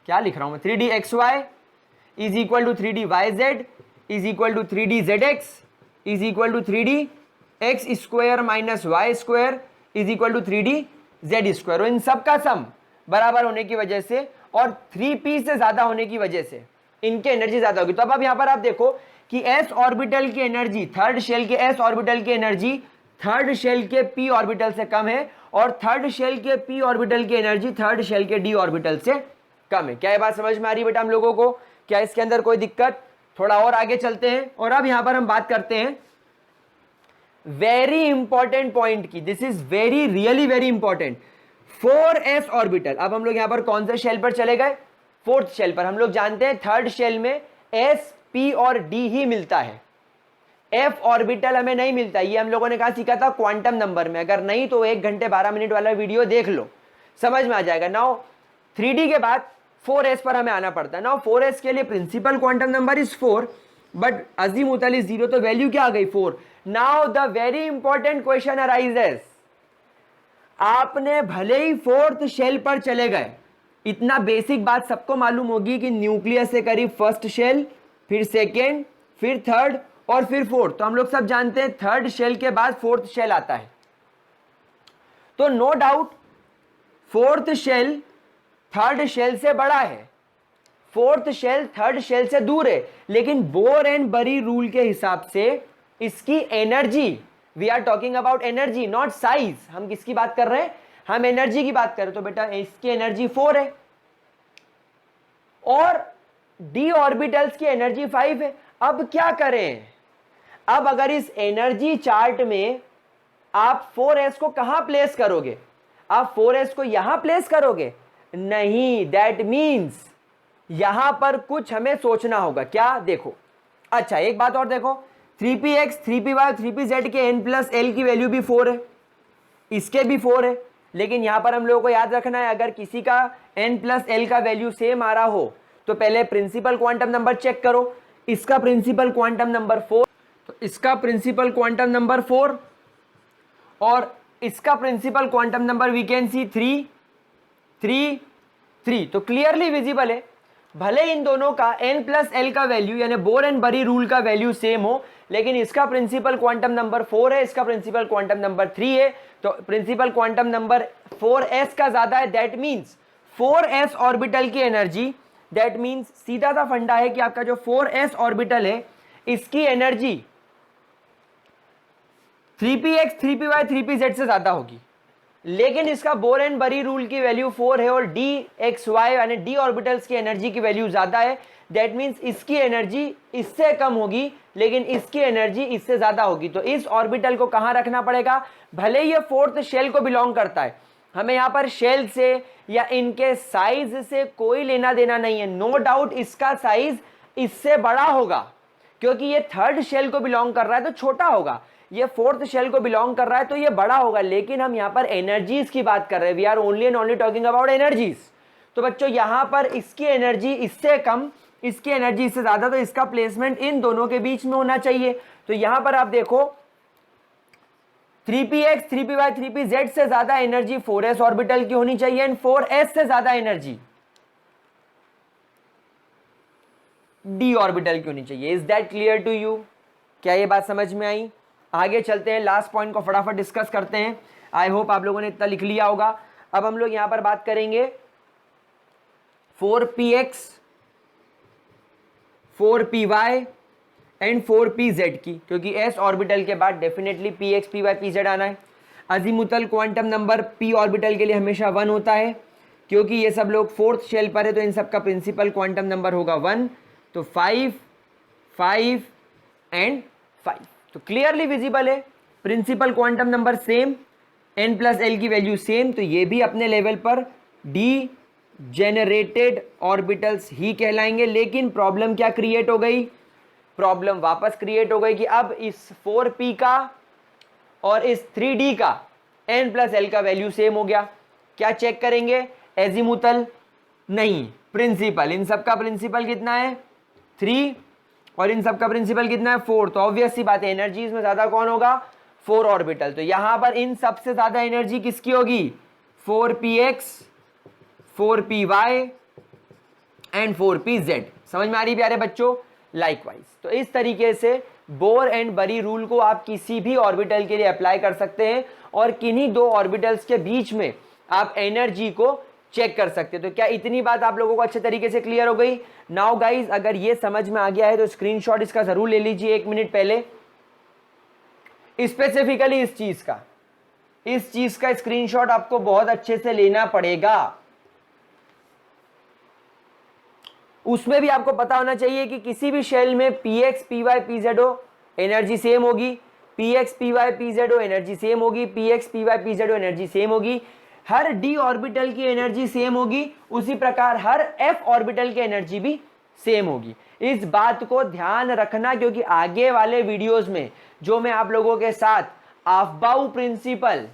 क्या लिख रहा हूं मैं, 3d xy is equal to 3d yz is equal to 3d zx is equal to 3d x square minus y square is equal to 3d z square. इन सब का सम बराबर होने की वजह से और 3p से ज्यादा होने की वजह से इनकी एनर्जी ज्यादा होगी। तो अब यहां पर आप देखो कि s ऑर्बिटल की एनर्जी, थर्ड शेल के s ऑर्बिटल की एनर्जी थर्ड शेल के p ऑर्बिटल से कम है और थर्ड शेल के p ऑर्बिटल की एनर्जी थर्ड शेल के d ऑर्बिटल से कम है। क्या ये बात समझ में आ रही है बेटा हम लोगों को? क्या इसके अंदर कोई दिक्कत? थोड़ा और आगे चलते हैं और अब यहां पर हम बात करते हैं वेरी इंपॉर्टेंट पॉइंट की। This is very really very important, 4s orbital. अब हम लोग यहां पर कौन से शेल पर चले गए? फोर्थ शेल पर। हम लोग जानते हैं थर्ड शेल में s, p और d ही मिलता है, f ऑर्बिटल हमें नहीं मिलता। ये हम लोगों ने कहा सीखा था क्वांटम नंबर में, अगर नहीं तो 1 घंटे 12 मिनट वाला वीडियो देख लो, समझ में आ जाएगा। नाउ 3d के बाद 4s पर हमें आना पड़ता है। नाउ 4s के लिए principal quantum number is 4 but azimuthal is 0, तो वैल्यू क्या आ गई? 4। Now the very important question arises, आपने भले ही फोर्थ शेल पर चले गए, इतना बेसिक बात सबको मालूम होगी कि न्यूक्लियस से करीब फर्स्ट शेल, फिर सेकेंड, फिर थर्ड और फिर फोर्थ। तो हम लोग सब जानते हैं थर्ड शेल के बाद फोर्थ शेल आता है। तो no doubt fourth shell third shell से बड़ा है, फोर्थ शेल थर्ड शेल से दूर है, लेकिन बोर एंड बरी रूल के हिसाब से इसकी energy, we are talking about energy not size, हम किसकी बात कर रहे हैं? हम एनर्जी की बात करें। तो बेटा इसकी एनर्जी 4 है और डी ऑर्बिटल्स की एनर्जी 5 है। अब क्या करें? अब अगर इस एनर्जी चार्ट में आप 4s को कहां प्लेस करोगे? आप 4s को यहां प्लेस करोगे? नहीं, दैट मीन्स यहां पर कुछ हमें सोचना होगा। क्या? देखो, अच्छा एक बात और देखो, 3px 3py 3pz के n+l की वैल्यू भी 4 है, इसके भी 4 है, लेकिन यहां पर हम लोगों को याद रखना है अगर किसी का n+l का वैल्यू सेम आ रहा हो तो पहले प्रिंसिपल क्वांटम नंबर चेक करो। इसका प्रिंसिपल क्वांटम नंबर 4, तो इसका प्रिंसिपल क्वांटम नंबर 4 और इसका principal quantum number we can see 3 3 3। तो क्लियरली विजिबल है, भले इन दोनों का n+l का वैल्यू यानी बोर एंड बरी रूल का वैल्यू सेम हो, लेकिन इसका प्रिंसिपल क्वांटम नंबर 4 है, इसका प्रिंसिपल क्वांटम नंबर 3 है, तो प्रिंसिपल क्वांटम नंबर 4s का ज्यादा है। दैट मीन्स 4s ऑर्बिटल की एनर्जी, दैट मीन्स सीधा सा फंडा है कि आपका जो 4s ऑर्बिटल है इसकी एनर्जी 3px 3py 3pz से ज्यादा होगी, लेकिन इसका बोर एंड बरी रूल की वैल्यू 4 है और dxy यानी d ऑर्बिटल्स की एनर्जी की वैल्यू ज्यादा है। दैट मीन्स इसकी एनर्जी इससे कम होगी लेकिन इसकी एनर्जी इससे ज्यादा होगी। तो इस ऑर्बिटल को कहां रखना पड़ेगा? भले ये फोर्थ शेल को बिलोंग करता है, हमें यहां पर शेल से या इनके साइज से कोई लेना देना नहीं है। नो डाउट इसका साइज इससे बड़ा होगा क्योंकि ये थर्ड शेल को बिलोंग कर रहा है तो छोटा होगा, ये फोर्थ शेल को बिलोंग कर रहा है तो ये बड़ा होगा, लेकिन हम यहां पर एनर्जीज की बात कर रहे हैं। We are only and only talking about energies. तो बच्चों यहां पर इसकी एनर्जी इससे कम, इसकी एनर्जी इससे ज्यादा, तो इसका प्लेसमेंट इन दोनों के बीच में होना चाहिए। तो यहां पर आप देखो 3px 3py 3pz से ज्यादा एनर्जी 4s ऑर्बिटल की होनी चाहिए एंड 4s से ज्यादा एनर्जी d ऑर्बिटल की होनी चाहिए। Is that clear to you? क्या ये बात समझ में आई? आगे चलते हैं, लास्ट पॉइंट को फटाफट डिस्कस करते हैं। आई होप आप लोगों ने इतना लिख लिया होगा। अब हम लोग यहां पर बात करेंगे 4px 4py एंड 4pz की, क्योंकि s ऑर्बिटल के बाद डेफिनेटली px py pz आना है। Azimuthal quantum number p orbital के लिए हमेशा 1 होता है, क्योंकि ये सब लोग 4th शेल पर है, तो इन सब का प्रिंसिपल क्वांटम नंबर होगा 1। तो 5 5 एंड 5, तो क्लियरली विजिबल है। Principal quantum number same, n plus l की वैल्यू सेम, तो ये भी अपने लेवल पर डी जेनरेटेड ऑर्बिटल्स ही कहलाएंगे। लेकिन प्रॉब्लम क्या क्रिएट हो गई, प्रॉब्लम वापस क्रिएट हो गई कि अब इस 4p का और इस 3d का n प्लस एल का वैल्यू सेम हो गया। क्या चेक करेंगे, एजीमुथल नहीं, प्रिंसिपल। इन सब का प्रिंसिपल कितना है 3 और इन सब का प्रिंसिपल कितना है 4, तो ऑब्वियस सी बात है एनर्जीज में ज्यादा कौन होगा 4 ऑर्बिटल। तो यहां पर इन सबसे ज्यादा एनर्जी किसकी होगी 4px 4py एंड 4pz। समझ में आ रही प्यारे बच्चों। लाइकवाइज तो इस तरीके से बोर एंड बरी रूल को आप किसी भी ऑर्बिटल के लिए अप्लाई कर सकते हैं और किन्हीं दो ऑर्बिटल्स के बीच में आप एनर्जी को चेक कर सकते हैं। तो क्या इतनी बात आप लोगों को अच्छे तरीके से क्लियर हो गई। नाउ गाइज, अगर ये समझ में आ गया है तो स्क्रीनशॉट इसका जरूर ले लीजिए 1 मिनट पहले। स्पेसिफिकली इस चीज का स्क्रीनशॉट आपको बहुत अच्छे से लेना पड़ेगा। उसमें भी आपको पता होना चाहिए कि किसी भी शेल में px py pz energy same होगी, px py pz energy same होगी, px py pz energy same होगी। हर d ऑर्बिटल की एनर्जी सेम होगी, उसी प्रकार हर f ऑर्बिटल की एनर्जी भी सेम होगी। इस बात को ध्यान रखना, क्योंकि आगे वाले वीडियोस में जो मैं आप लोगों के साथ अफबाउ प्रिंसिपल,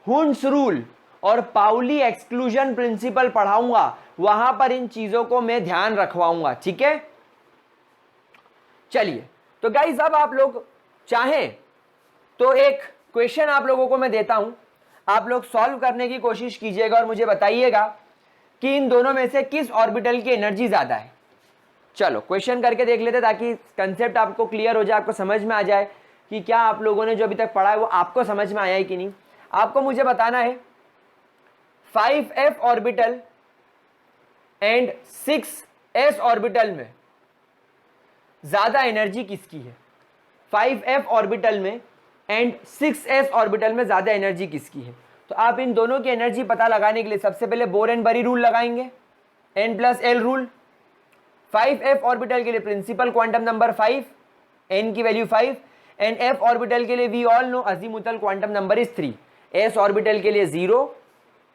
हुंस रूल और पाउली एक्सक्लूजन प्रिंसिपल पढ़ाऊंगा, वहां पर इन चीजों को मैं ध्यान रखवाऊंगा। ठीक है, चलिए। तो गाइस, अब आप लोग चाहें तो एक क्वेश्चन आप लोगों को मैं देता हूं, आप लोग सॉल्व करने की कोशिश कीजिएगा और मुझे बताइएगा कि इन दोनों में से किस ऑर्बिटल की एनर्जी ज्यादा है। चलो क्वेश्चन करके देख लेते, ताकि कंसेप्ट आपको क्लियर हो जाए, आपको समझ में आ जाए कि क्या आप लोगों ने जो अभी तक पढ़ा है वो आपको समझ में आया है कि नहीं। आपको मुझे बताना है 5f orbital and 6s orbital में ज्यादा एनर्जी किसकी है। 5f ऑर्बिटल में एंड 6s ऑर्बिटल में ज्यादा एनर्जी किसकी है। तो आप इन दोनों की एनर्जी पता लगाने के लिए सबसे पहले बोर एंड बरी रूल लगाएंगे, n plus l rule. 5f orbital के लिए प्रिंसिपल क्वांटम नंबर 5, n की वैल्यू 5, एंड f ऑर्बिटल के लिए we all know azimuthal quantum number is 3, s orbital के लिए 0,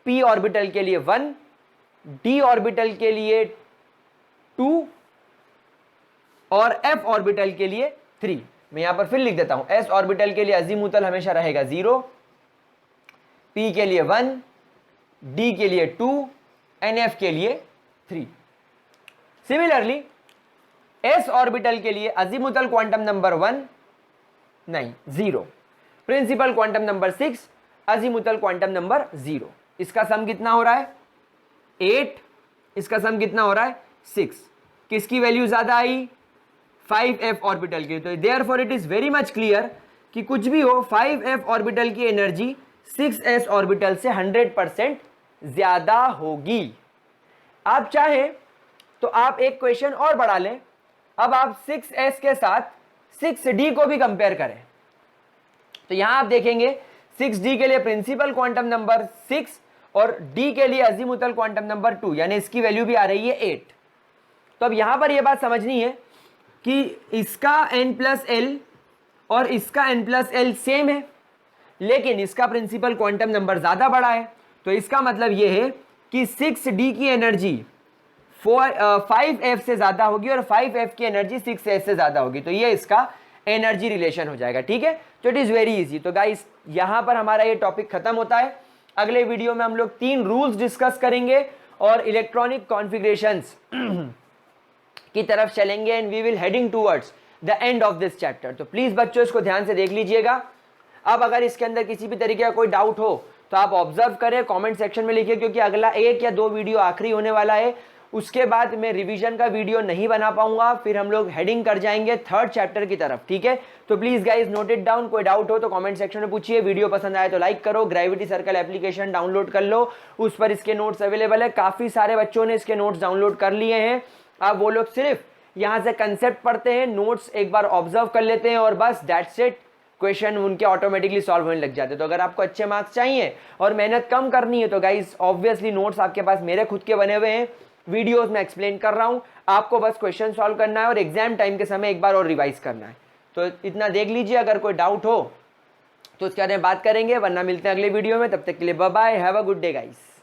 p ऑर्बिटल के लिए 1, d ऑर्बिटल के लिए 2 और f ऑर्बिटल के लिए 3। मैं यहां पर फिर लिख देता हूं, s ऑर्बिटल के लिए अजीमुथल हमेशा रहेगा 0, p के लिए 1, d के लिए 2 एंड f के लिए 3। सिमिलरली s ऑर्बिटल के लिए अजीमुथल क्वांटम नंबर 1 नहीं 0, principal quantum number 6, azimuthal quantum number 0। इसका सम कितना हो रहा है 8, इसका सम कितना हो रहा है 6। किसकी वैल्यू ज्यादा आई 5f ऑर्बिटल की। तो therefore it is very much clear कि कुछ भी हो 5f ऑर्बिटल की एनर्जी 6s ऑर्बिटल से 100% ज्यादा होगी। आप चाहें तो आप एक क्वेश्चन और बढ़ा लें, अब आप 6s के साथ 6d को भी कंपेयर करें। तो यहां आप देखेंगे 6d के लिए प्रिंसिपल क्वांटम नंबर 6 और d के लिए अजीमुथल क्वांटम नंबर 2, यानी इसकी वैल्यू भी आ रही है 8। तो अब यहां पर यह बात समझनी है कि इसका n प्लस एल और इसका n प्लस एल सेम है, लेकिन इसका प्रिंसिपल क्वांटम नंबर ज्यादा बड़ा है। तो इसका मतलब यह है कि 6d की एनर्जी 5f से ज्यादा होगी और 5f की एनर्जी 6s से ज्यादा होगी। तो ये इसका एनर्जी रिलेशन हो जाएगा। ठीक है, तो इट इज वेरी इजी। तो गाइस, यहां पर हमारा ये टॉपिक खत्म होता है। अगले वीडियो में हम लोग 3 रूल्स डिस्कस करेंगे और इलेक्ट्रॉनिक कॉन्फ़िगरेशंस की तरफ चलेंगे and we will heading towards the end of this chapter. तो प्लीज बच्चों इसको ध्यान से देख लीजिएगा। अब अगर इसके अंदर किसी भी तरीके का कोई डाउट हो तो आप ऑब्जर्व करें, कमेंट सेक्शन में लिखिए, क्योंकि अगला 1 या 2 वीडियो आखिरी होने वाला है। उसके बाद मैं रिवीजन का वीडियो नहीं बना पाऊंगा, फिर हम लोग हेडिंग कर जाएंगे 3rd चैप्टर की तरफ। ठीक है, तो please guys note it down. कोई डाउट हो तो कमेंट सेक्शन में पूछिए। वीडियो पसंद आए तो लाइक करो। ग्रेविटी सर्कल एप्लीकेशन डाउनलोड कर लो, उस पर इसके नोट्स अवेलेबल है। काफी सारे बच्चों ने इसके नोट्स डाउनलोड कर लिए हैं। अब वो लोग सिर्फ यहाँ से कंसेप्ट पढ़ते हैं, नोट्स एक बार ऑब्जर्व कर लेते हैं और बस दैट्स इट, क्वेश्चन उनके ऑटोमेटिकली सॉल्व होने लग जाते हैं। तो अगर आपको अच्छे मार्क्स चाहिए और मेहनत कम करनी है तो गाइस ऑब्वियसली नोट्स आपके पास मेरे खुद के बने हुए हैं, वीडियोस में एक्सप्लेन कर रहा हूं, आपको बस क्वेश्चन सॉल्व करना है और एग्जाम टाइम के समय एक बार और रिवाइज करना है। तो इतना देख लीजिए, अगर कोई डाउट हो तो उसके बारे में बात करेंगे, वरना मिलते हैं अगले वीडियो में। तब तक के लिए bye bye, have a good day guys.